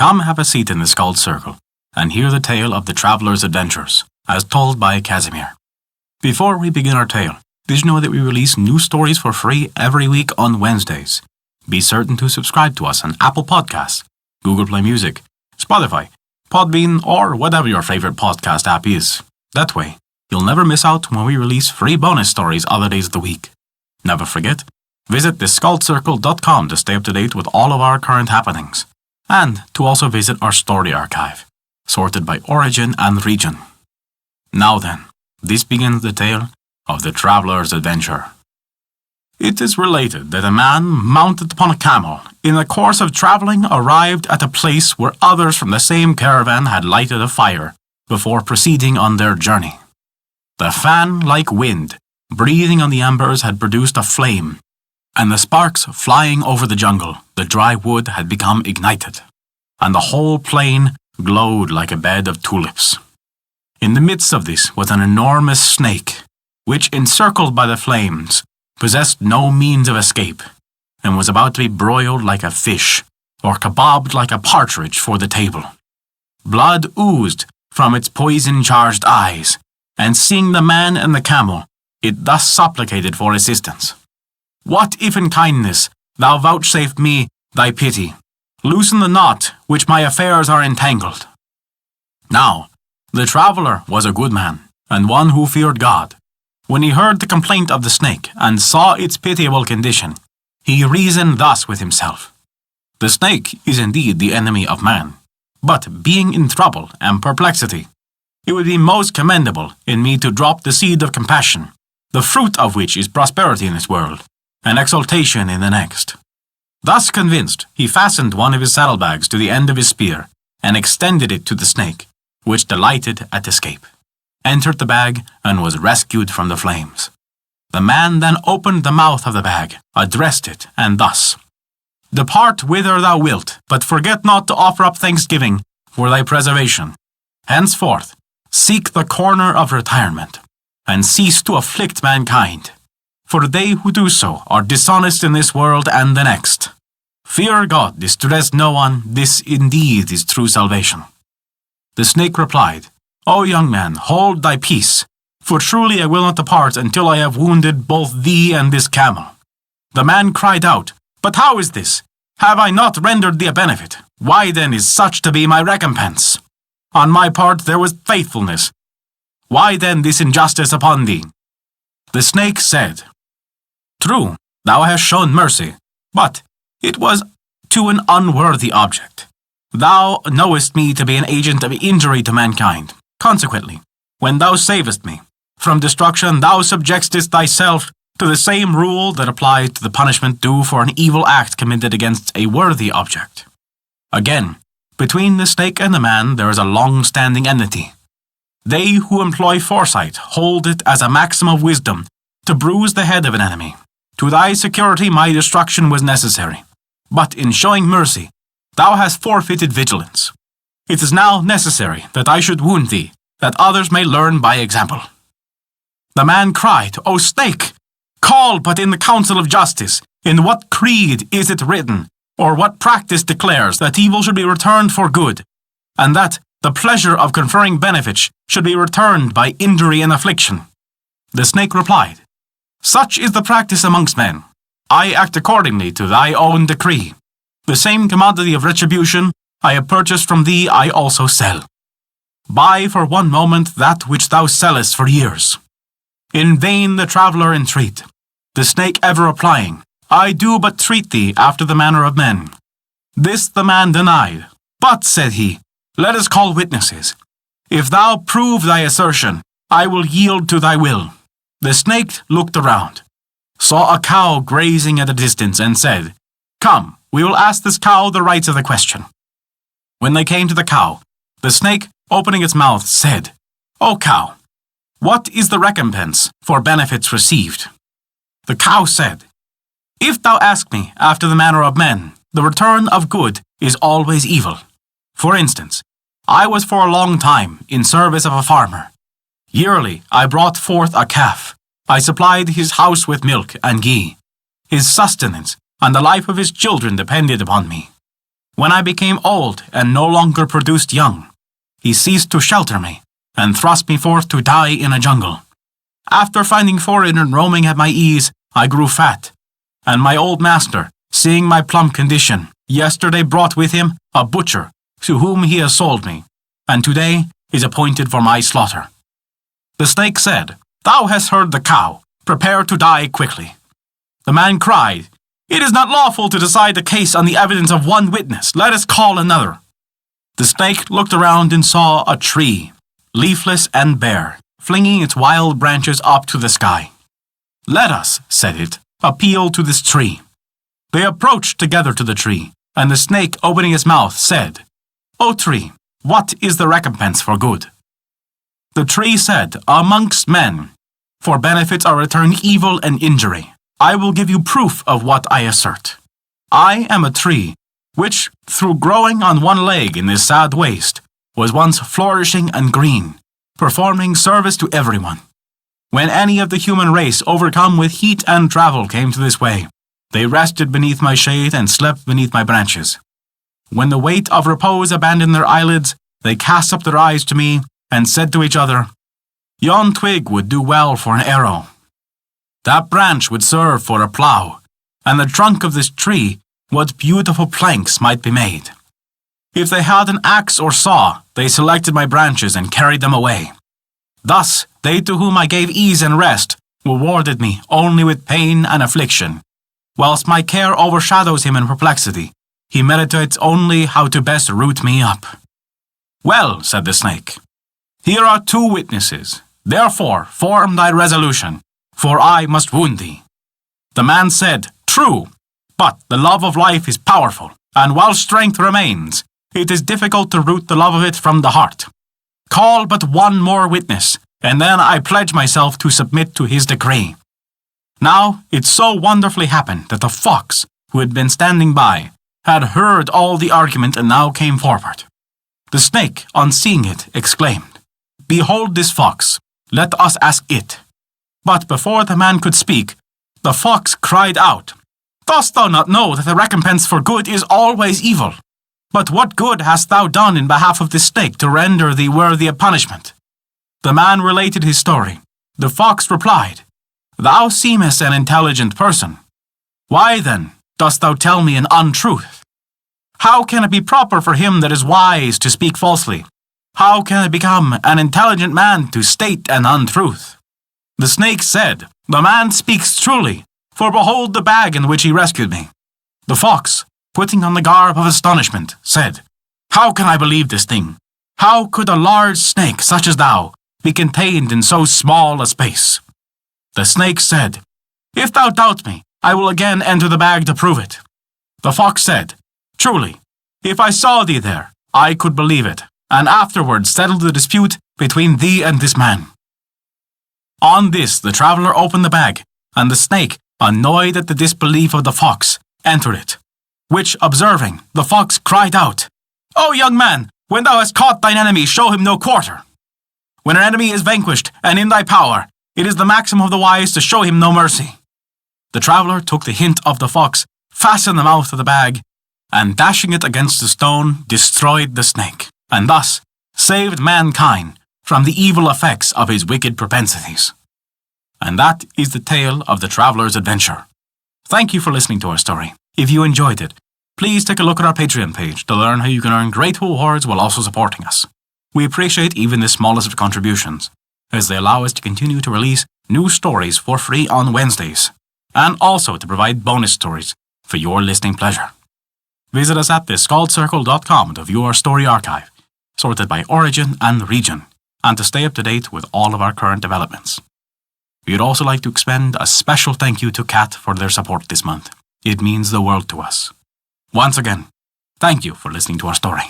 Come have a seat in the Skald circle and hear the tale of the traveller's adventures, as told by Casimir. Before we begin our tale, did you know that we release new stories for free every week on Wednesdays? Be certain to subscribe to us on Apple Podcasts, Google Play Music, Spotify, Podbean, or whatever your favorite podcast app is. That way, you'll never miss out when we release free bonus stories other days of the week. Never forget, visit theskaldscircle.com to stay up to date with all of our current happenings, and to also visit our story archive, sorted by origin and region. Now then, this begins the tale of the traveller's adventure. It is related that a man mounted upon a camel, in the course of travelling, arrived at a place where others from the same caravan had lighted a fire before proceeding on their journey. The fan-like wind, breathing on the embers, had produced a flame, and the sparks flying over the jungle, the dry wood had become ignited, and the whole plain glowed like a bed of tulips. In the midst of this was an enormous snake, which, encircled by the flames, possessed no means of escape, and was about to be broiled like a fish, or kebabbed like a partridge for the table. Blood oozed from its poison-charged eyes, and seeing the man and the camel, it thus supplicated for assistance. What if in kindness thou vouchsafe me thy pity? Loosen the knot which my affairs are entangled. Now, the traveller was a good man, and one who feared God. When he heard the complaint of the snake, and saw its pitiable condition, he reasoned thus with himself. The snake is indeed the enemy of man, but being in trouble and perplexity, it would be most commendable in me to drop the seed of compassion, the fruit of which is prosperity in this world, and exaltation in the next. Thus convinced, he fastened one of his saddlebags to the end of his spear, and extended it to the snake, which delighted at escape, entered the bag, and was rescued from the flames. The man then opened the mouth of the bag, addressed it, and thus: Depart whither thou wilt, but forget not to offer up thanksgiving for thy preservation. Henceforth, seek the corner of retirement, and cease to afflict mankind, for they who do so are dishonest in this world and the next. Fear God, distress no one, this indeed is true salvation. The snake replied, O young man, hold thy peace, for truly I will not depart until I have wounded both thee and this camel. The man cried out, But how is this? Have I not rendered thee a benefit? Why then is such to be my recompense? On my part there was faithfulness. Why then this injustice upon thee? The snake said, True, thou hast shown mercy, but it was to an unworthy object. Thou knowest me to be an agent of injury to mankind. Consequently, when thou savest me from destruction, thou subjectest thyself to the same rule that applies to the punishment due for an evil act committed against a worthy object. Again, between the snake and the man there is a long-standing enmity. They who employ foresight hold it as a maxim of wisdom to bruise the head of an enemy. To thy security my destruction was necessary, but in showing mercy, thou hast forfeited vigilance. It is now necessary that I should wound thee, that others may learn by example. The man cried, O snake, call but in the council of justice. In what creed is it written, or what practice declares that evil should be returned for good, and that the pleasure of conferring benefits should be returned by injury and affliction? The snake replied, Such is the practice amongst men. I act accordingly to thy own decree. The same commodity of retribution I have purchased from thee I also sell. Buy for one moment that which thou sellest for years. In vain the traveller entreat, the snake ever replying, I do but treat thee after the manner of men. This the man denied. But, said he, let us call witnesses. If thou prove thy assertion, I will yield to thy will. The snake looked around, saw a cow grazing at a distance, and said, Come, we will ask this cow the rights of the question. When they came to the cow, the snake, opening its mouth, said, O cow, what is the recompense for benefits received? The cow said, If thou ask me after the manner of men, the return of good is always evil. For instance, I was for a long time in service of a farmer. Yearly I brought forth a calf. I supplied his house with milk and ghee. His sustenance and the life of his children depended upon me. When I became old and no longer produced young, he ceased to shelter me and thrust me forth to die in a jungle. After finding forage and roaming at my ease, I grew fat, and my old master, seeing my plump condition, yesterday brought with him a butcher to whom he has sold me, and today is appointed for my slaughter. The snake said, Thou hast heard the cow. Prepare to die quickly. The man cried, It is not lawful to decide the case on the evidence of one witness. Let us call another. The snake looked around and saw a tree, leafless and bare, flinging its wild branches up to the sky. Let us, said it, appeal to this tree. They approached together to the tree, and the snake, opening his mouth, said, O tree, what is the recompense for good? The tree said, Amongst men, for benefits are returned evil and injury. I will give you proof of what I assert. I am a tree, which, through growing on one leg in this sad waste, was once flourishing and green, performing service to everyone. When any of the human race, overcome with heat and travel, came to this way, they rested beneath my shade and slept beneath my branches. When the weight of repose abandoned their eyelids, they cast up their eyes to me and said to each other, Yon twig would do well for an arrow. That branch would serve for a plough, and the trunk of this tree, what beautiful planks might be made. If they had an axe or saw, they selected my branches and carried them away. Thus, they to whom I gave ease and rest rewarded me only with pain and affliction. Whilst my care overshadows him in perplexity, he meditates only how to best root me up. Well, said the snake, here are 2 witnesses. Therefore, form thy resolution, for I must wound thee. The man said, True, but the love of life is powerful, and while strength remains, it is difficult to root the love of it from the heart. Call but 1 more witness, and then I pledge myself to submit to his decree. Now it so wonderfully happened that the fox, who had been standing by, had heard all the argument and now came forward. The snake, on seeing it, exclaimed, Behold this fox, let us ask it. But before the man could speak, the fox cried out, Dost thou not know that the recompense for good is always evil? But what good hast thou done in behalf of this snake to render thee worthy of punishment? The man related his story. The fox replied, Thou seemest an intelligent person. Why, then, dost thou tell me an untruth? How can it be proper for him that is wise to speak falsely? How can it become an intelligent man to state an untruth? The snake said, The man speaks truly, for behold the bag in which he rescued me. The fox, putting on the garb of astonishment, said, How can I believe this thing? How could a large snake such as thou be contained in so small a space? The snake said, If thou doubt me, I will again enter the bag to prove it. The fox said, Truly, if I saw thee there, I could believe it, and afterwards settle the dispute between thee and this man. On this the traveller opened the bag, and the snake, annoyed at the disbelief of the fox, entered it. Which, observing, the fox cried out, O young man, when thou hast caught thine enemy, show him no quarter. When an enemy is vanquished and in thy power, it is the maxim of the wise to show him no mercy. The traveller took the hint of the fox, fastened the mouth of the bag, and dashing it against the stone, destroyed the snake, and thus saved mankind from the evil effects of his wicked propensities. And that is the tale of the traveller's adventure. Thank you for listening to our story. If you enjoyed it, please take a look at our Patreon page to learn how you can earn great rewards while also supporting us. We appreciate even the smallest of contributions, as they allow us to continue to release new stories for free on Wednesdays, and also to provide bonus stories for your listening pleasure. Visit us at theskaldscircle.com to view our story archive, sorted by origin and region, and to stay up to date with all of our current developments. We'd also like to extend a special thank you to Kat for their support this month. It means the world to us. Once again, thank you for listening to our story.